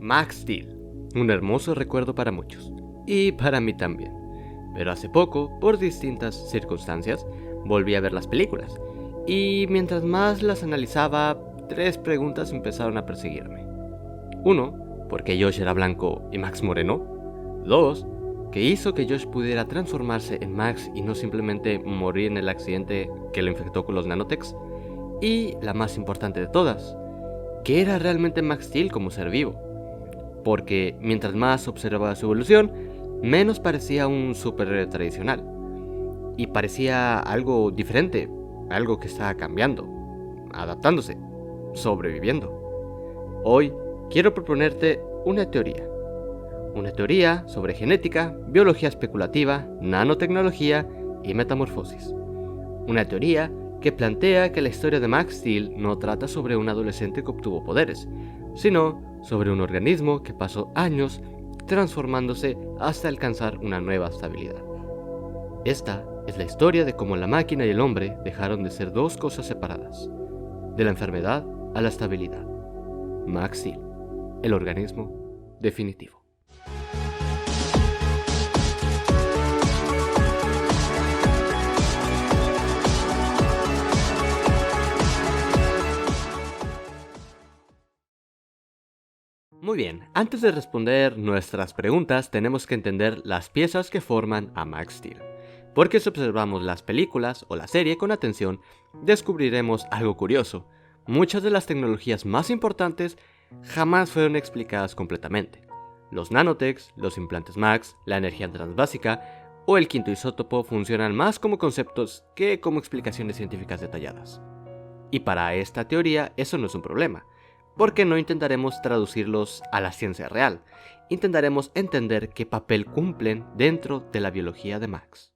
Max Steel, un hermoso recuerdo para muchos, y para mí también. Pero hace poco, por distintas circunstancias, volví a ver las películas, y mientras más las analizaba, 3 preguntas empezaron a perseguirme. 1, ¿por qué Josh era blanco y Max moreno? 2, ¿qué hizo que Josh pudiera transformarse en Max y no simplemente morir en el accidente que lo infectó con los nanotechs? Y la más importante de todas, ¿qué era realmente Max Steel como ser vivo? Porque mientras más observaba su evolución, menos parecía un superhéroe tradicional. Y parecía algo diferente, algo que estaba cambiando, adaptándose, sobreviviendo. Hoy quiero proponerte una teoría. Una teoría sobre genética, biología especulativa, nanotecnología y metamorfosis. Una teoría que plantea que la historia de Max Steel no trata sobre un adolescente que obtuvo poderes, sino sobre un organismo que pasó años transformándose hasta alcanzar una nueva estabilidad. Esta es la historia de cómo la máquina y el hombre dejaron de ser 2 cosas separadas, de la enfermedad a la estabilidad. Max Steel, el organismo definitivo. Muy bien, antes de responder nuestras preguntas tenemos que entender las piezas que forman a Max Steel. Porque si observamos las películas o la serie con atención, descubriremos algo curioso. Muchas de las tecnologías más importantes jamás fueron explicadas completamente. Los nanotechs, los implantes Max, la energía transbásica o el quinto isótopo funcionan más como conceptos que como explicaciones científicas detalladas. Y para esta teoría eso no es un problema, porque no intentaremos traducirlos a la ciencia real, intentaremos entender qué papel cumplen dentro de la biología de Max.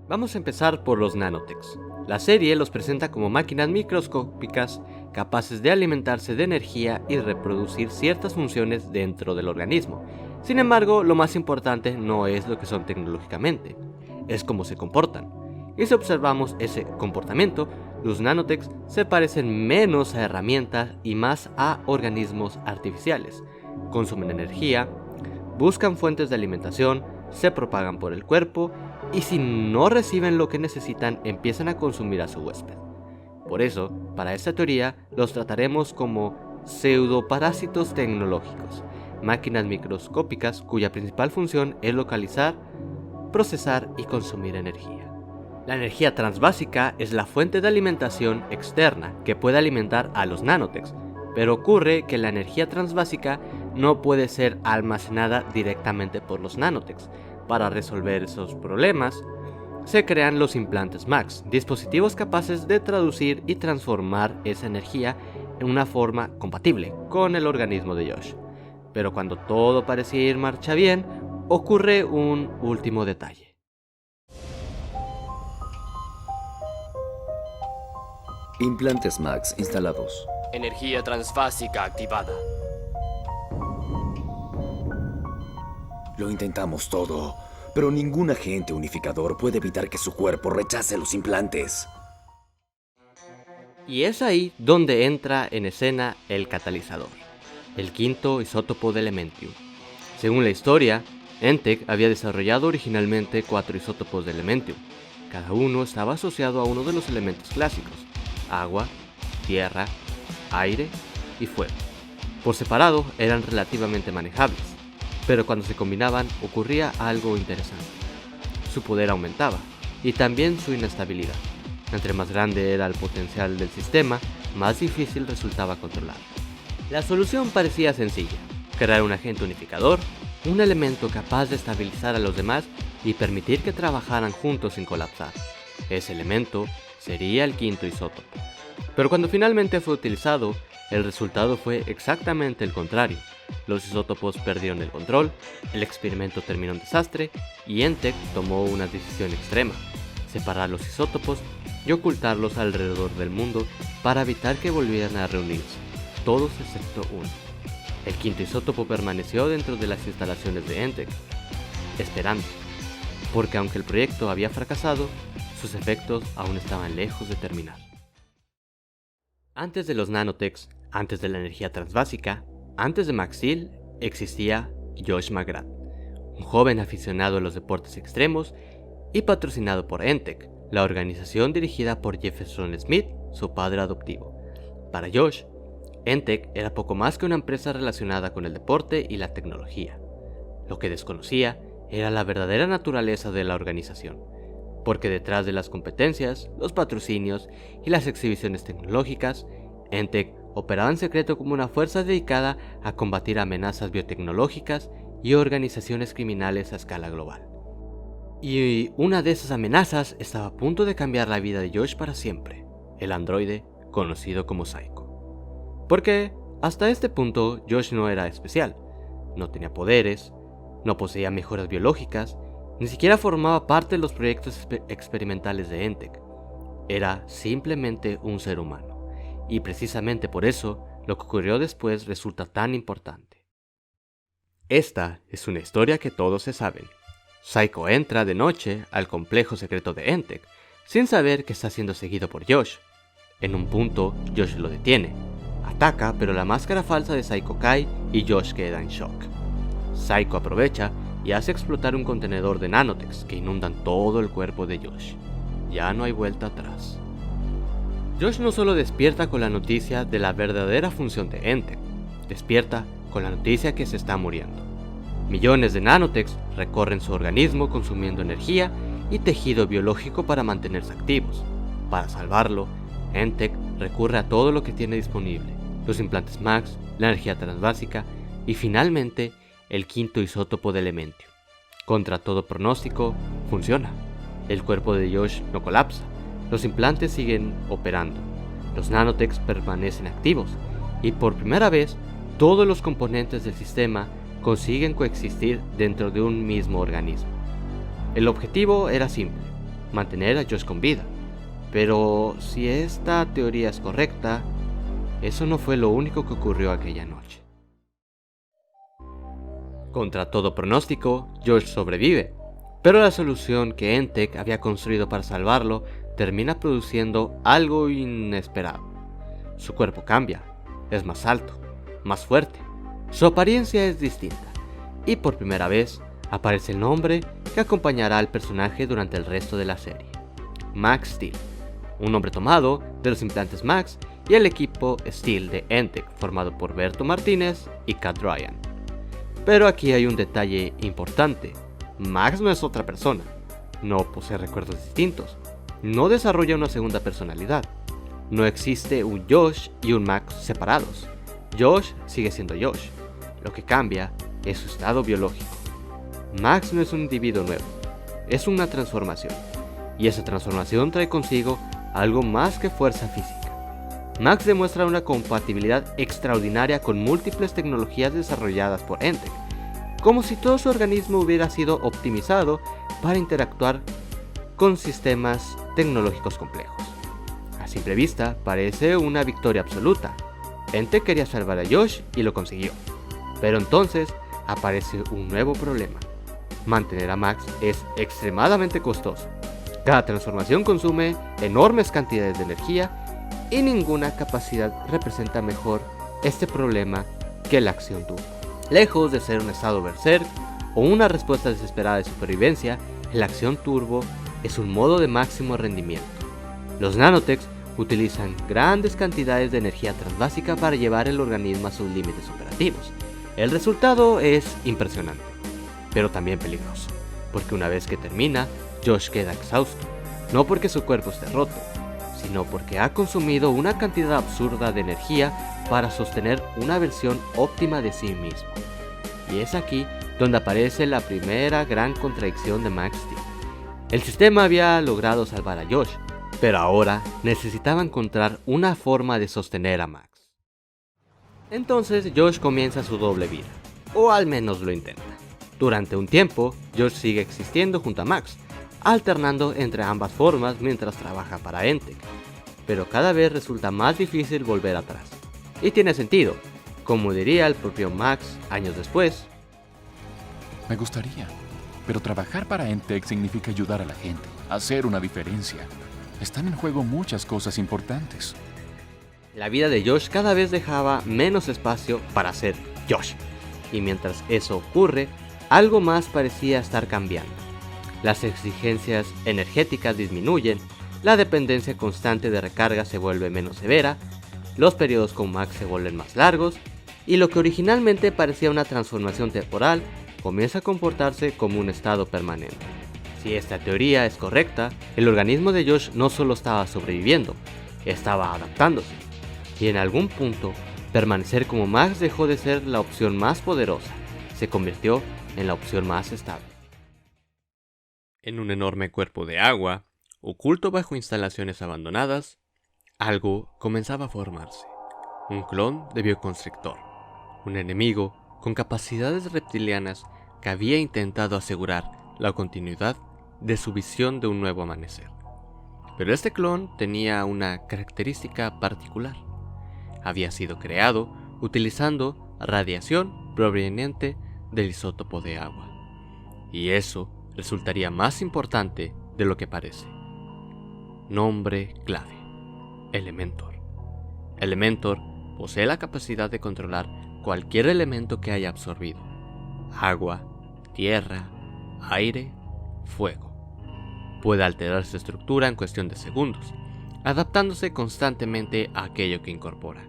Vamos a empezar por los nanotechs. La serie los presenta como máquinas microscópicas capaces de alimentarse de energía y reproducir ciertas funciones dentro del organismo. Sin embargo, lo más importante no es lo que son tecnológicamente, es cómo se comportan. Y si observamos ese comportamiento, los nanotechs se parecen menos a herramientas y más a organismos artificiales. Consumen energía, buscan fuentes de alimentación, se propagan por el cuerpo y si no reciben lo que necesitan empiezan a consumir a su huésped. Por eso, para esta teoría, los trataremos como pseudoparásitos tecnológicos, máquinas microscópicas cuya principal función es localizar, procesar y consumir energía. La energía transbásica es la fuente de alimentación externa que puede alimentar a los nanotechs, pero ocurre que la energía transbásica no puede ser almacenada directamente por los nanotechs. Para resolver esos problemas, se crean los implantes Max, dispositivos capaces de traducir y transformar esa energía en una forma compatible con el organismo de Josh. Pero cuando todo parecía ir marcha bien, ocurre un último detalle. Implantes Max instalados. Energía transfásica activada. Lo intentamos todo, pero ningún agente unificador puede evitar que su cuerpo rechace los implantes. Y es ahí donde entra en escena el catalizador, el quinto isótopo de Elementium. Según la historia, Entech había desarrollado originalmente 4 isótopos de Elementium. Cada uno estaba asociado a uno de los elementos clásicos: agua, tierra, aire y fuego. Por separado eran relativamente manejables, pero cuando se combinaban ocurría algo interesante. Su poder aumentaba, y también su inestabilidad. Entre más grande era el potencial del sistema, más difícil resultaba controlar. La solución parecía sencilla: crear un agente unificador, un elemento capaz de estabilizar a los demás y permitir que trabajaran juntos sin colapsar. Ese elemento sería el quinto isótopo. Pero cuando finalmente fue utilizado, el resultado fue exactamente el contrario. Los isótopos perdieron el control, el experimento terminó en desastre y Entech tomó una decisión extrema: separar los isótopos y ocultarlos alrededor del mundo para evitar que volvieran a reunirse, todos excepto uno. El quinto isótopo permaneció dentro de las instalaciones de Entech, esperando, porque aunque el proyecto había fracasado, sus efectos aún estaban lejos de terminar. Antes de los nanotechs, antes de la energía transbásica, Antes de Max Steel existía Josh McGrath, un joven aficionado a los deportes extremos y patrocinado por Entech, la organización dirigida por Jefferson Smith, su padre adoptivo. Para Josh, Entech era poco más que una empresa relacionada con el deporte y la tecnología. Lo que desconocía era la verdadera naturaleza de la organización, porque detrás de las competencias, los patrocinios y las exhibiciones tecnológicas, Entech operaba en secreto como una fuerza dedicada a combatir amenazas biotecnológicas y organizaciones criminales a escala global. Y una de esas amenazas estaba a punto de cambiar la vida de Josh para siempre, el androide conocido como Psycho. Porque hasta este punto Josh no era especial, no tenía poderes, no poseía mejoras biológicas, ni siquiera formaba parte de los proyectos experimentales de Entech. Era simplemente un ser humano, y precisamente por eso lo que ocurrió después resulta tan importante. Esta es una historia que todos se saben. Psycho entra de noche al complejo secreto de Entech, sin saber que está siendo seguido por Josh. En un punto, Josh lo detiene, ataca, pero la máscara falsa de Psycho cae y Josh queda en shock. Psycho aprovecha y hace explotar un contenedor de nanotechs que inundan todo el cuerpo de Josh. Ya no hay vuelta atrás. Josh no solo despierta con la noticia de la verdadera función de Entech, despierta con la noticia que se está muriendo. Millones de nanotechs recorren su organismo consumiendo energía y tejido biológico para mantenerse activos. Para salvarlo, Entech recurre a todo lo que tiene disponible: los implantes Max, la energía transbásica y finalmente el quinto isótopo de elementio. Contra todo pronóstico, funciona. El cuerpo de Josh no colapsa, los implantes siguen operando, los nanotechs permanecen activos y por primera vez todos los componentes del sistema consiguen coexistir dentro de un mismo organismo. El objetivo era simple: mantener a Josh con vida. Pero si esta teoría es correcta, eso no fue lo único que ocurrió aquella noche. Contra todo pronóstico, Josh sobrevive, pero la solución que Entech había construido para salvarlo termina produciendo algo inesperado. Su cuerpo cambia, es más alto, más fuerte, su apariencia es distinta, y por primera vez aparece el nombre que acompañará al personaje durante el resto de la serie: Max Steel, un nombre tomado de los implantes Max y el equipo Steel de Entech, formado por Berto Martínez y Kat Ryan. Pero aquí hay un detalle importante: Max no es otra persona, no posee recuerdos distintos, no desarrolla una segunda personalidad, no existe un Josh y un Max separados. Josh sigue siendo Josh, lo que cambia es su estado biológico. Max no es un individuo nuevo, es una transformación, y esa transformación trae consigo algo más que fuerza física. Max demuestra una compatibilidad extraordinaria con múltiples tecnologías desarrolladas por Entech, como si todo su organismo hubiera sido optimizado para interactuar con sistemas tecnológicos complejos. A simple vista parece una victoria absoluta. Entech quería salvar a Josh y lo consiguió. Pero entonces aparece un nuevo problema: mantener a Max es extremadamente costoso. Cada transformación consume enormes cantidades de energía y ninguna capacidad representa mejor este problema que la acción turbo. Lejos de ser un estado berserk o una respuesta desesperada de supervivencia, la acción turbo es un modo de máximo rendimiento. Los nanotechs utilizan grandes cantidades de energía transbásica para llevar el organismo a sus límites operativos. El resultado es impresionante, pero también peligroso, porque una vez que termina, Josh queda exhausto, no porque su cuerpo esté roto, sino porque ha consumido una cantidad absurda de energía para sostener una versión óptima de sí mismo. Y es aquí donde aparece la primera gran contradicción de Max Steel. El sistema había logrado salvar a Josh, pero ahora necesitaba encontrar una forma de sostener a Max. Entonces Josh comienza su doble vida, o al menos lo intenta. Durante un tiempo, Josh sigue existiendo junto a Max, alternando entre ambas formas mientras trabaja para Entech, pero cada vez resulta más difícil volver atrás. Y tiene sentido, como diría el propio Max años después: me gustaría, pero trabajar para Entech significa ayudar a la gente, hacer una diferencia. Están en juego muchas cosas importantes. La vida de Josh cada vez dejaba menos espacio para ser Josh. Y mientras eso ocurre, algo más parecía estar cambiando. Las exigencias energéticas disminuyen, la dependencia constante de recarga se vuelve menos severa, los periodos con Max se vuelven más largos, y lo que originalmente parecía una transformación temporal comienza a comportarse como un estado permanente. Si esta teoría es correcta, el organismo de Josh no solo estaba sobreviviendo, estaba adaptándose, y en algún punto, permanecer como Max dejó de ser la opción más poderosa, se convirtió en la opción más estable. En un enorme cuerpo de agua, oculto bajo instalaciones abandonadas, algo comenzaba a formarse. Un clon de bioconstrictor, un enemigo con capacidades reptilianas que había intentado asegurar la continuidad de su visión de un nuevo amanecer. Pero este clon tenía una característica particular. Había sido creado utilizando radiación proveniente del isótopo de agua. Y eso resultaría más importante de lo que parece. Nombre clave: Elementor. Elementor posee la capacidad de controlar cualquier elemento que haya absorbido: agua, tierra, aire, fuego. Puede alterar su estructura en cuestión de segundos, adaptándose constantemente a aquello que incorpora,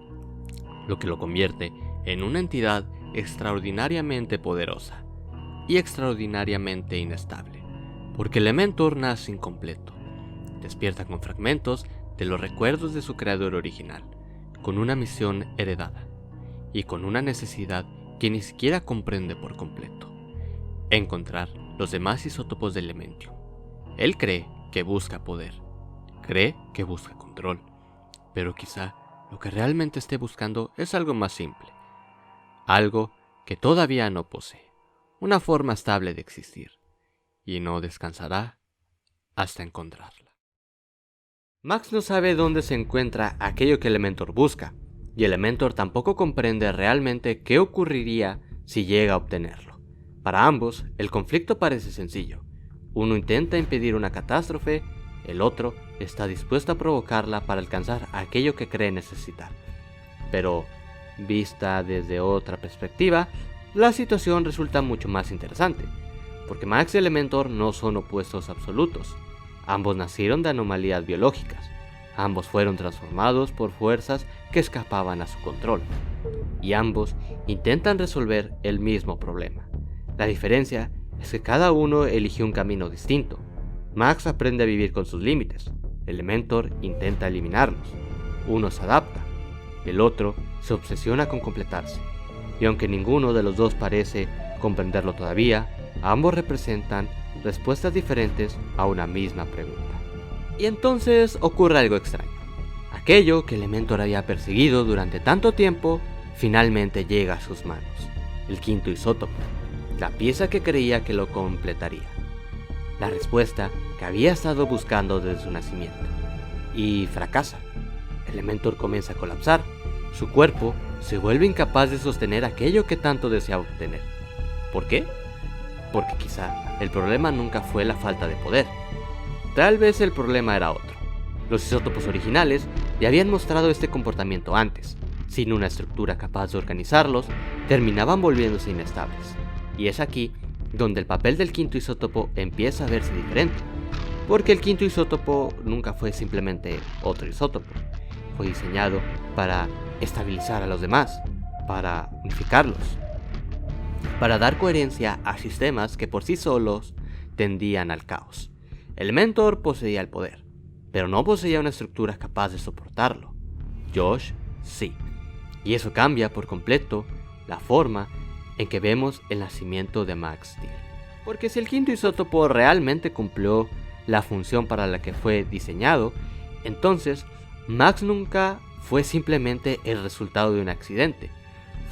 lo que lo convierte en una entidad extraordinariamente poderosa y extraordinariamente inestable, porque Elementor nace incompleto, despierta con fragmentos de los recuerdos de su creador original, con una misión heredada y con una necesidad que ni siquiera comprende por completo: encontrar los demás isótopos de Elementium. Él cree que busca poder, cree que busca control, pero quizá lo que realmente esté buscando es algo más simple, algo que todavía no posee, una forma estable de existir, y no descansará hasta encontrarla. Max no sabe dónde se encuentra aquello que Elementor busca, y Elementor tampoco comprende realmente qué ocurriría si llega a obtenerlo. Para ambos, el conflicto parece sencillo. Uno intenta impedir una catástrofe, el otro está dispuesto a provocarla para alcanzar aquello que cree necesitar. Pero, vista desde otra perspectiva, la situación resulta mucho más interesante, porque Max y Elementor no son opuestos absolutos. Ambos nacieron de anomalías biológicas, ambos fueron transformados por fuerzas que escapaban a su control, y ambos intentan resolver el mismo problema. La diferencia es que cada uno eligió un camino distinto. Max aprende a vivir con sus límites, Elementor intenta eliminarlos. Uno se adapta, el otro se obsesiona con completarse, y aunque ninguno de los dos parece comprenderlo todavía, ambos representan respuestas diferentes a una misma pregunta. Y entonces ocurre algo extraño. Aquello que Elementor había perseguido durante tanto tiempo finalmente llega a sus manos: el quinto isótopo, la pieza que creía que lo completaría, la respuesta que había estado buscando desde su nacimiento. Y fracasa. Elementor comienza a colapsar, su cuerpo se vuelve incapaz de sostener aquello que tanto deseaba obtener. ¿Por qué? Porque quizá el problema nunca fue la falta de poder. Tal vez el problema era otro. Los isótopos originales ya habían mostrado este comportamiento antes. Sin una estructura capaz de organizarlos, terminaban volviéndose inestables. Y es aquí donde el papel del quinto isótopo empieza a verse diferente, porque el quinto isótopo nunca fue simplemente otro isótopo. Fue diseñado para estabilizar a los demás, para unificarlos, para dar coherencia a sistemas que por sí solos tendían al caos. Elementor poseía el poder, pero no poseía una estructura capaz de soportarlo. Josh sí, y eso cambia por completo la forma en que vemos el nacimiento de Max Steel. Porque si el quinto isótopo realmente cumplió la función para la que fue diseñado, entonces Max nunca fue simplemente el resultado de un accidente.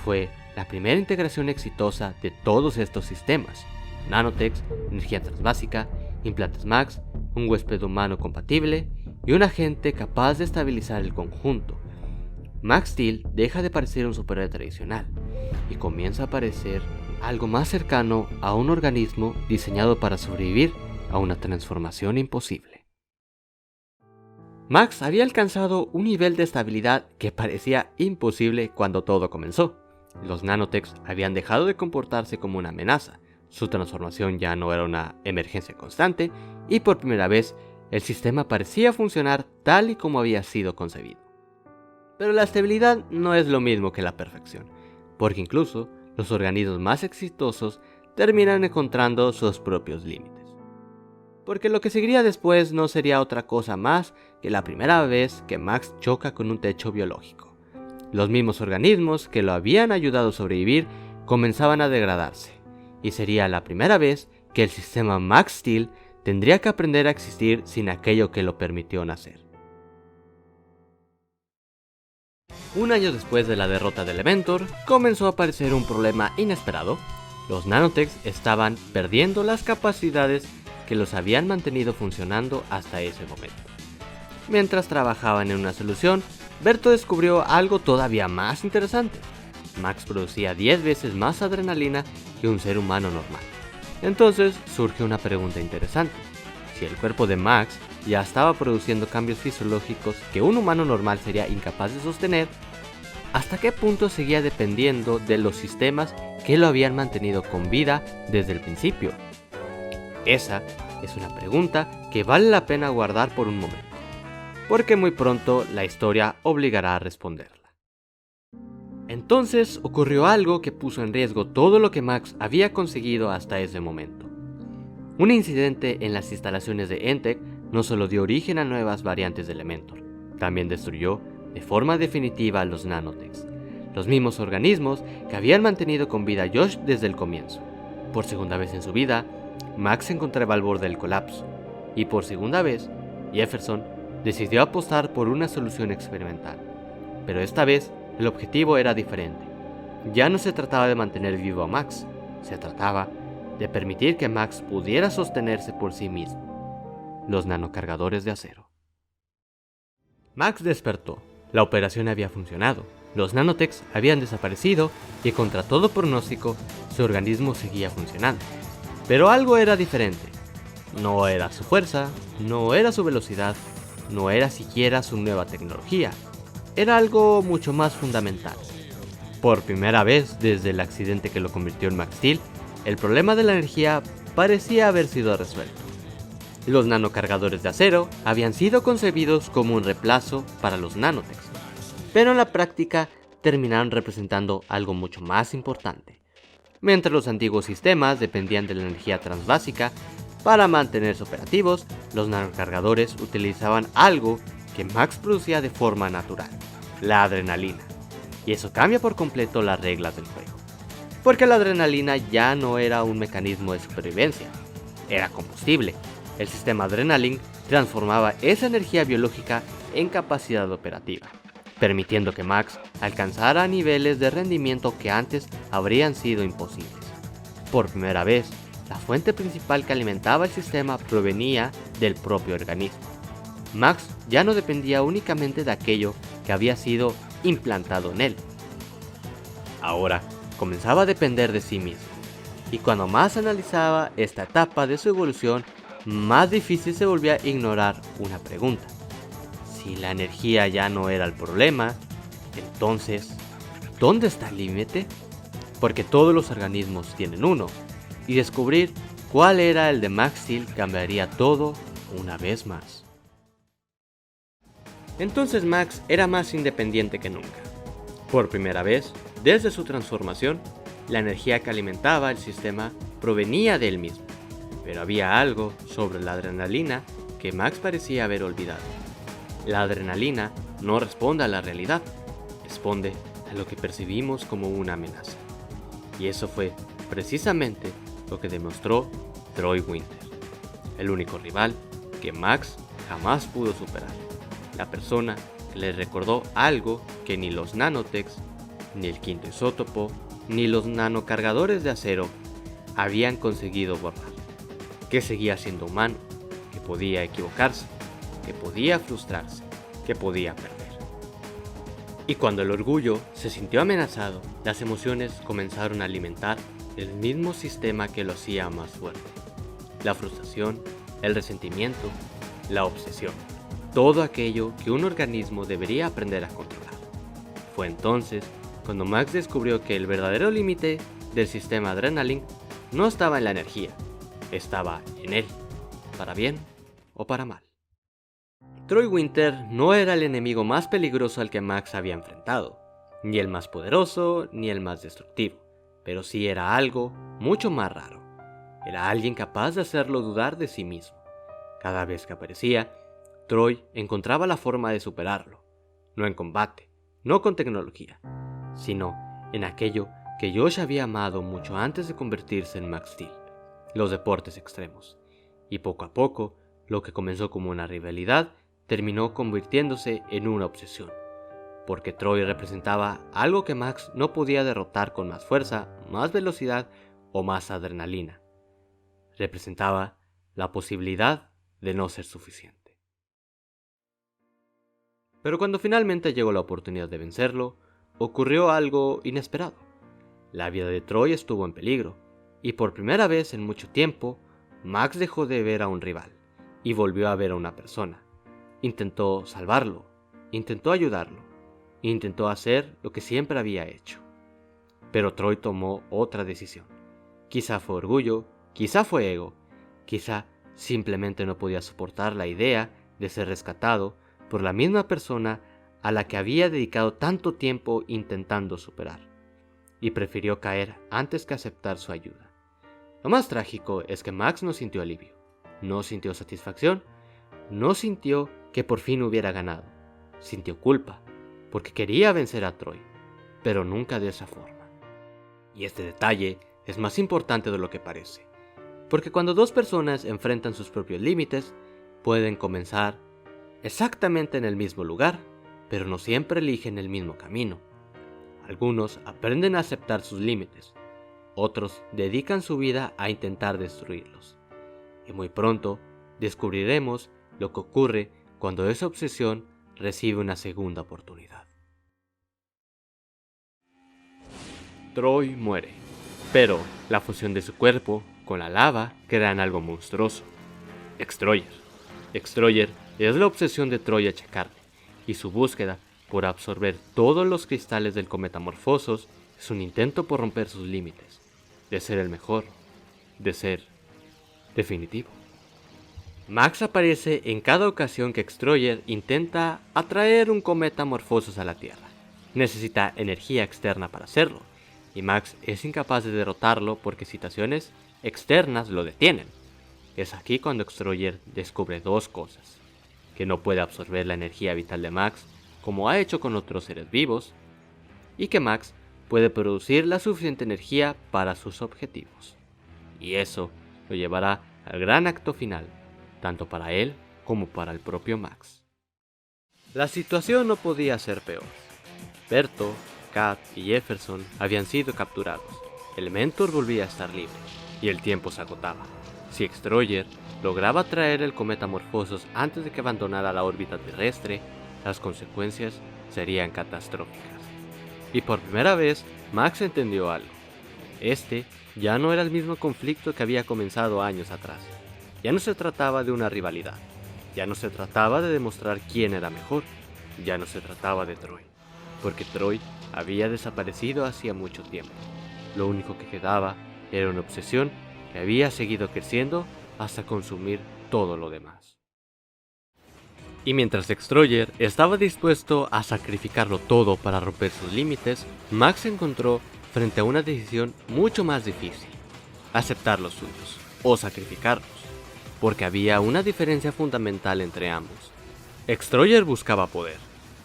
Fue la primera integración exitosa de todos estos sistemas: nanotechs, energía transbásica, implantes Max, un huésped humano compatible y un agente capaz de estabilizar el conjunto. Max Steel deja de parecer un superhéroe tradicional y comienza a parecer algo más cercano a un organismo diseñado para sobrevivir a una transformación imposible. Max había alcanzado un nivel de estabilidad que parecía imposible cuando todo comenzó. Los nanotechs habían dejado de comportarse como una amenaza, su transformación ya no era una emergencia constante y por primera vez el sistema parecía funcionar tal y como había sido concebido. Pero la estabilidad no es lo mismo que la perfección, porque incluso los organismos más exitosos terminan encontrando sus propios límites. Porque lo que seguiría después no sería otra cosa más que la primera vez que Max choca con un techo biológico. Los mismos organismos que lo habían ayudado a sobrevivir comenzaban a degradarse, y sería la primera vez que el sistema Max Steel tendría que aprender a existir sin aquello que lo permitió nacer. Un año después de la derrota de Elementor, comenzó a aparecer un problema inesperado. Los nanotechs estaban perdiendo las capacidades que los habían mantenido funcionando hasta ese momento. Mientras trabajaban en una solución, Berto descubrió algo todavía más interesante. Max producía 10 veces más adrenalina que un ser humano normal. Entonces surge una pregunta interesante. Si el cuerpo de Max ya estaba produciendo cambios fisiológicos que un humano normal sería incapaz de sostener, ¿hasta qué punto seguía dependiendo de los sistemas que lo habían mantenido con vida desde el principio? Esa es una pregunta que vale la pena guardar por un momento, porque muy pronto la historia obligará a responderla. Entonces ocurrió algo que puso en riesgo todo lo que Max había conseguido hasta ese momento. Un incidente en las instalaciones de ENTEC no solo dio origen a nuevas variantes de Elementor, también destruyó de forma definitiva a los nanotechs, los mismos organismos que habían mantenido con vida a Josh desde el comienzo. Por segunda vez en su vida, Max se encontraba al borde del colapso, y por segunda vez, Jefferson decidió apostar por una solución experimental. Pero esta vez, el objetivo era diferente. Ya no se trataba de mantener vivo a Max, se trataba de permitir que Max pudiera sostenerse por sí mismo. Los nanocargadores de acero. Max despertó. La operación había funcionado. Los nanotechs habían desaparecido y contra todo pronóstico, su organismo seguía funcionando. Pero algo era diferente. No era su fuerza, no era su velocidad, no era siquiera su nueva tecnología. Era algo mucho más fundamental. Por primera vez desde el accidente que lo convirtió en Max Steel, el problema de la energía parecía haber sido resuelto. Los nanocargadores de acero habían sido concebidos como un reemplazo para los nanotechs, pero en la práctica terminaron representando algo mucho más importante. Mientras los antiguos sistemas dependían de la energía transbásica para mantenerse operativos, los nanocargadores utilizaban algo que Max producía de forma natural, la adrenalina. Y eso cambia por completo las reglas del juego. Porque la adrenalina ya no era un mecanismo de supervivencia, era combustible. El sistema Adrenaline transformaba esa energía biológica en capacidad operativa, permitiendo que Max alcanzara niveles de rendimiento que antes habrían sido imposibles. Por primera vez, la fuente principal que alimentaba el sistema provenía del propio organismo. Max ya no dependía únicamente de aquello que había sido implantado en él. Ahora comenzaba a depender de sí mismo, y cuando más analizaba esta etapa de su evolución, más difícil se volvía a ignorar una pregunta. Si la energía ya no era el problema, entonces, ¿dónde está el límite? Porque todos los organismos tienen uno, y descubrir cuál era el de Max Steel cambiaría todo una vez más. Entonces Max era más independiente que nunca. Por primera vez, desde su transformación, la energía que alimentaba el sistema provenía de él mismo. Pero había algo sobre la adrenalina que Max parecía haber olvidado. La adrenalina no responde a la realidad, responde a lo que percibimos como una amenaza. Y eso fue precisamente lo que demostró Troy Winter, el único rival que Max jamás pudo superar. La persona que le recordó algo que ni los nanotechs, ni el quinto isótopo, ni los nanocargadores de acero habían conseguido borrar. Que seguía siendo humano, que podía equivocarse, que podía frustrarse, que podía perder. Y cuando el orgullo se sintió amenazado, las emociones comenzaron a alimentar el mismo sistema que lo hacía más fuerte. La frustración, el resentimiento, la obsesión. Todo aquello que un organismo debería aprender a controlar. Fue entonces cuando Max descubrió que el verdadero límite del sistema Adrenaline no estaba en la energía, estaba en él, para bien o para mal. Troy Winter no era el enemigo más peligroso al que Max había enfrentado, ni el más poderoso ni el más destructivo, pero sí era algo mucho más raro. Era alguien capaz de hacerlo dudar de sí mismo. Cada vez que aparecía, Troy encontraba la forma de superarlo, no en combate, no con tecnología, sino en aquello que Josh había amado mucho antes de convertirse en Max Steel, los deportes extremos. Y poco a poco, lo que comenzó como una rivalidad terminó convirtiéndose en una obsesión, porque Troy representaba algo que Max no podía derrotar con más fuerza, más velocidad o más adrenalina. Representaba la posibilidad de no ser suficiente. Pero cuando finalmente llegó la oportunidad de vencerlo, ocurrió algo inesperado. La vida de Troy estuvo en peligro, y por primera vez en mucho tiempo, Max dejó de ver a un rival, y volvió a ver a una persona. Intentó salvarlo, intentó ayudarlo, intentó hacer lo que siempre había hecho. Pero Troy tomó otra decisión. Quizá fue orgullo, quizá fue ego, quizá simplemente no podía soportar la idea de ser rescatado por la misma persona a la que había dedicado tanto tiempo intentando superar, y prefirió caer antes que aceptar su ayuda. Lo más trágico es que Max no sintió alivio, no sintió satisfacción, no sintió que por fin hubiera ganado. Sintió culpa, porque quería vencer a Troy, pero nunca de esa forma. Y este detalle es más importante de lo que parece, porque cuando dos personas enfrentan sus propios límites, pueden comenzar exactamente en el mismo lugar, pero no siempre eligen el mismo camino. Algunos aprenden a aceptar sus límites, otros dedican su vida a intentar destruirlos. Y muy pronto descubriremos lo que ocurre cuando esa obsesión recibe una segunda oportunidad. Troy muere, pero la fusión de su cuerpo con la lava crean algo monstruoso. Extroyer es la obsesión de Troy a checarle, y su búsqueda por absorber todos los cristales del cometa Morphosos es un intento por romper sus límites, de ser el mejor, de ser definitivo. Max aparece en cada ocasión que Extroyer intenta atraer un cometa Morphosos a la Tierra. Necesita energía externa para hacerlo, y Max es incapaz de derrotarlo porque situaciones externas lo detienen. Es aquí cuando Extroyer descubre dos cosas: que no puede absorber la energía vital de Max como ha hecho con otros seres vivos, y que Max puede producir la suficiente energía para sus objetivos. Y eso lo llevará al gran acto final, tanto para él como para el propio Max. La situación no podía ser peor. Berto, Kat y Jefferson habían sido capturados. Elementor volvía a estar libre, y el tiempo se agotaba. Si Extroyer lograba traer el cometa Morphosos antes de que abandonara la órbita terrestre, las consecuencias serían catastróficas. Y por primera vez, Max entendió algo. Este ya no era el mismo conflicto que había comenzado años atrás. Ya no se trataba de una rivalidad. Ya no se trataba de demostrar quién era mejor. Ya no se trataba de Troy, porque Troy había desaparecido hacía mucho tiempo. Lo único que quedaba era una obsesión que había seguido creciendo hasta consumir todo lo demás. Y mientras Extroyer estaba dispuesto a sacrificarlo todo para romper sus límites, Max se encontró frente a una decisión mucho más difícil: aceptar los suyos o sacrificarlos, porque había una diferencia fundamental entre ambos. Extroyer buscaba poder,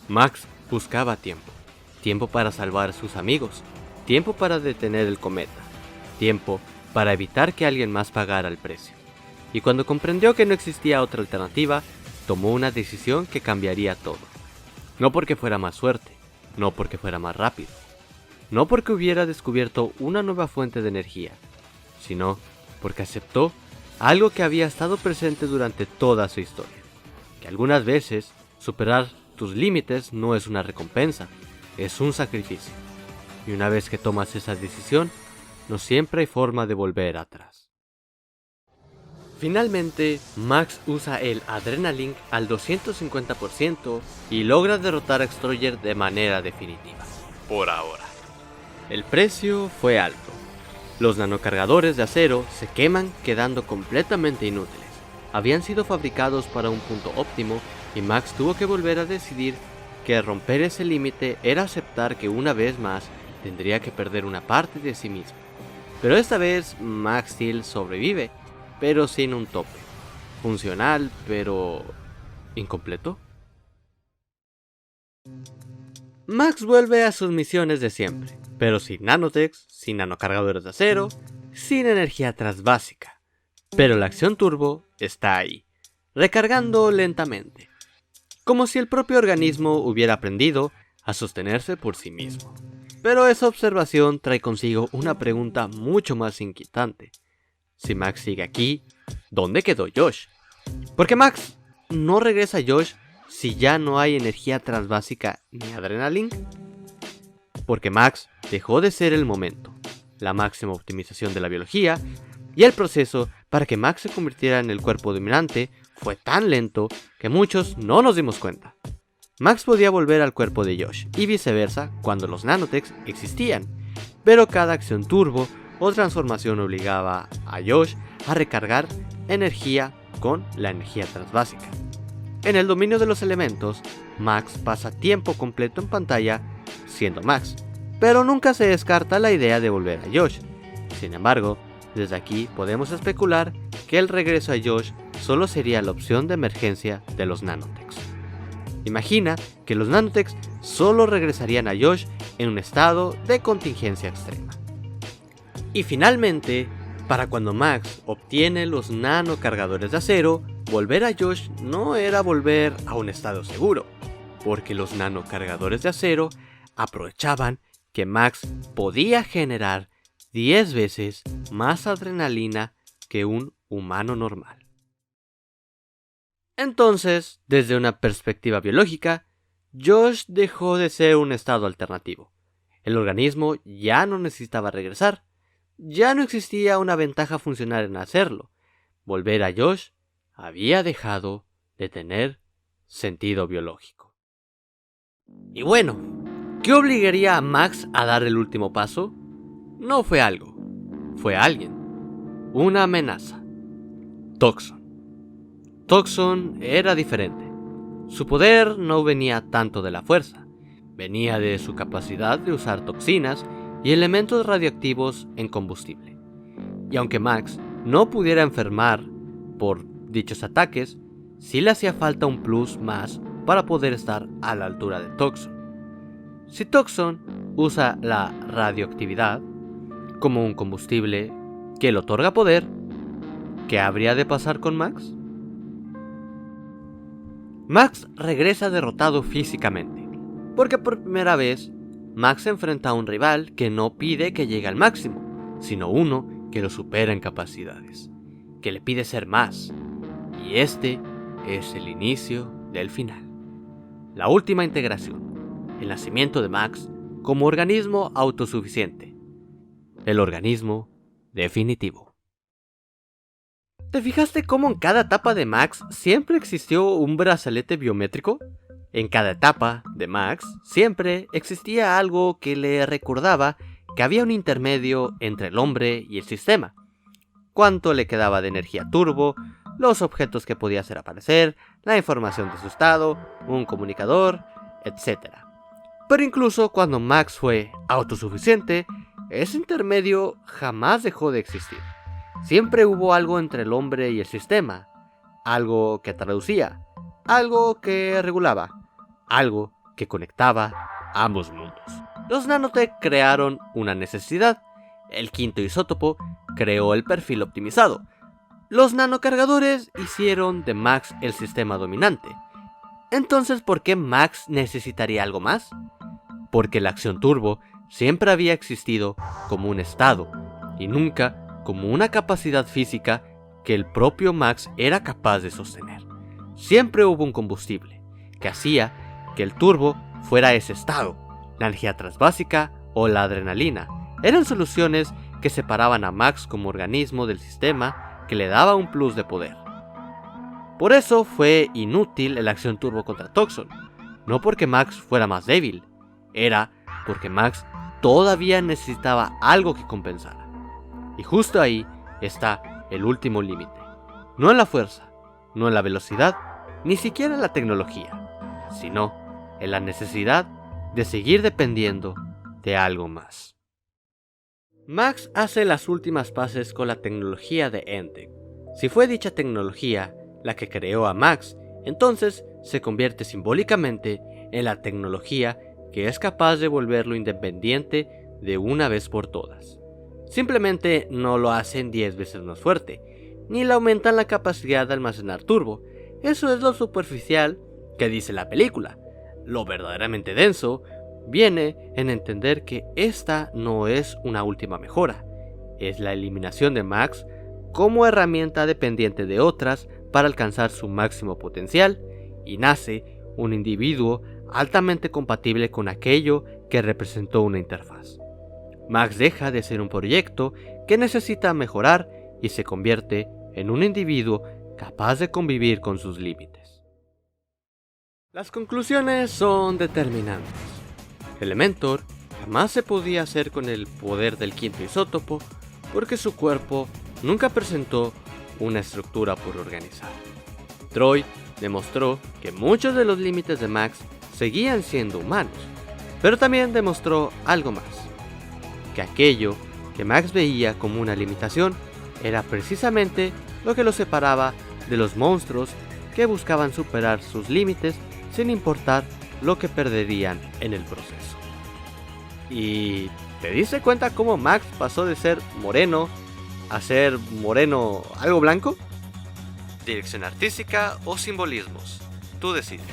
Max buscaba tiempo. Tiempo para salvar a sus amigos, tiempo para detener el cometa, tiempo para evitar que alguien más pagara el precio. Y cuando comprendió que no existía otra alternativa, tomó una decisión que cambiaría todo. No porque fuera más fuerte, no porque fuera más rápido, no porque hubiera descubierto una nueva fuente de energía, sino porque aceptó algo que había estado presente durante toda su historia: que algunas veces superar tus límites no es una recompensa, es un sacrificio. Y una vez que tomas esa decisión, no siempre hay forma de volver atrás. Finalmente, Max usa el Adrenaline al 250% y logra derrotar a Extroyer de manera definitiva. Por ahora. El precio fue alto. Los nanocargadores de acero se queman quedando completamente inútiles. Habían sido fabricados para un punto óptimo y Max tuvo que volver a decidir que romper ese límite era aceptar que una vez más tendría que perder una parte de sí mismo. Pero esta vez Max Steel sobrevive, pero sin un tope. Funcional, pero incompleto. Max vuelve a sus misiones de siempre, pero sin nanotechs, sin nanocargadores de acero, sin energía transbásica. Pero la acción turbo está ahí, recargando lentamente, como si el propio organismo hubiera aprendido a sostenerse por sí mismo. Pero esa observación trae consigo una pregunta mucho más inquietante. Si Max sigue aquí, ¿dónde quedó Josh? Porque Max no regresa a Josh si ya no hay energía transbásica ni adrenalina. Porque Max dejó de ser el momento, la máxima optimización de la biología, y el proceso para que Max se convirtiera en el cuerpo dominante fue tan lento que muchos no nos dimos cuenta. Max podía volver al cuerpo de Josh y viceversa cuando los nanotechs existían, pero cada acción turbo o transformación obligaba a Josh a recargar energía con la energía transbásica. En el dominio de los elementos, Max pasa tiempo completo en pantalla siendo Max, pero nunca se descarta la idea de volver a Josh. Sin embargo, desde aquí podemos especular que el regreso a Josh solo sería la opción de emergencia de los nanotechs. Imagina que los nanotechs solo regresarían a Josh en un estado de contingencia extrema. Y finalmente, para cuando Max obtiene los nanocargadores de acero, volver a Josh no era volver a un estado seguro, porque los nanocargadores de acero aprovechaban que Max podía generar 10 veces más adrenalina que un humano normal. Entonces, desde una perspectiva biológica, Josh dejó de ser un estado alternativo. El organismo ya no necesitaba regresar. Ya no existía una ventaja funcional en hacerlo. Volver a Josh había dejado de tener sentido biológico. Y bueno, ¿qué obligaría a Max a dar el último paso? No fue algo, fue alguien. Una amenaza. Toxon. Toxon era diferente. Su poder no venía tanto de la fuerza, venía de su capacidad de usar toxinas y elementos radioactivos en combustible. Y aunque Max no pudiera enfermar por dichos ataques, sí le hacía falta un plus más para poder estar a la altura de Toxon. Si Toxon usa la radioactividad como un combustible que le otorga poder, ¿qué habría de pasar con Max? Max regresa derrotado físicamente, porque por primera vez Max se enfrenta a un rival que no pide que llegue al máximo, sino uno que lo supera en capacidades, que le pide ser más, y este es el inicio del final. La última integración, el nacimiento de Max como organismo autosuficiente, el organismo definitivo. ¿Te fijaste cómo en cada etapa de Max siempre existió un brazalete biométrico? En cada etapa de Max siempre existía algo que le recordaba que había un intermedio entre el hombre y el sistema. Cuánto le quedaba de energía turbo, los objetos que podía hacer aparecer, la información de su estado, un comunicador, etc. Pero incluso cuando Max fue autosuficiente, ese intermedio jamás dejó de existir. Siempre hubo algo entre el hombre y el sistema, algo que traducía, algo que regulaba, algo que conectaba ambos mundos. Los nanotech crearon una necesidad, el quinto isótopo creó el perfil optimizado. Los nanocargadores hicieron de Max el sistema dominante. Entonces, ¿por qué Max necesitaría algo más? Porque la acción turbo siempre había existido como un estado y nunca como una capacidad física que el propio Max era capaz de sostener. Siempre hubo un combustible que hacía que el turbo fuera ese estado, la energía transbásica o la adrenalina. Eran soluciones que separaban a Max como organismo del sistema que le daba un plus de poder. Por eso fue inútil la acción turbo contra Toxon, no porque Max fuera más débil, era porque Max todavía necesitaba algo que compensara. Y justo ahí está el último límite. No en la fuerza, no en la velocidad, ni siquiera en la tecnología, sino en la necesidad de seguir dependiendo de algo más. Max hace las últimas paces con la tecnología de Entech. Si fue dicha tecnología la que creó a Max, entonces se convierte simbólicamente en la tecnología que es capaz de volverlo independiente de una vez por todas. Simplemente no lo hacen 10 veces más fuerte, ni le aumentan la capacidad de almacenar turbo. Eso es lo superficial que dice la película. Lo verdaderamente denso viene en entender que esta no es una última mejora, es la eliminación de Max como herramienta dependiente de otras para alcanzar su máximo potencial, y nace un individuo altamente compatible con aquello que representó una interfaz. Max deja de ser un proyecto que necesita mejorar y se convierte en un individuo capaz de convivir con sus límites. Las conclusiones son determinantes. Elementor jamás se podía hacer con el poder del quinto isótopo porque su cuerpo nunca presentó una estructura por organizar. Troy demostró que muchos de los límites de Max seguían siendo humanos, pero también demostró algo más, que aquello que Max veía como una limitación era precisamente lo que lo separaba de los monstruos que buscaban superar sus límites sin importar lo que perderían en el proceso. ¿Y te diste cuenta cómo Max pasó de ser moreno a ser moreno algo blanco? Dirección artística o simbolismos, tú decides.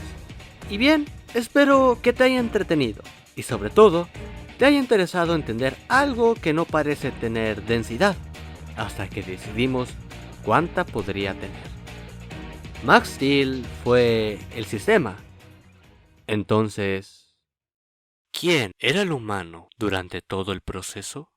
Y bien, espero que te haya entretenido y sobre todo te haya interesado entender algo que no parece tener densidad, hasta que decidimos cuánta podría tener. Max Steel fue el sistema. Entonces, ¿quién era el humano durante todo el proceso?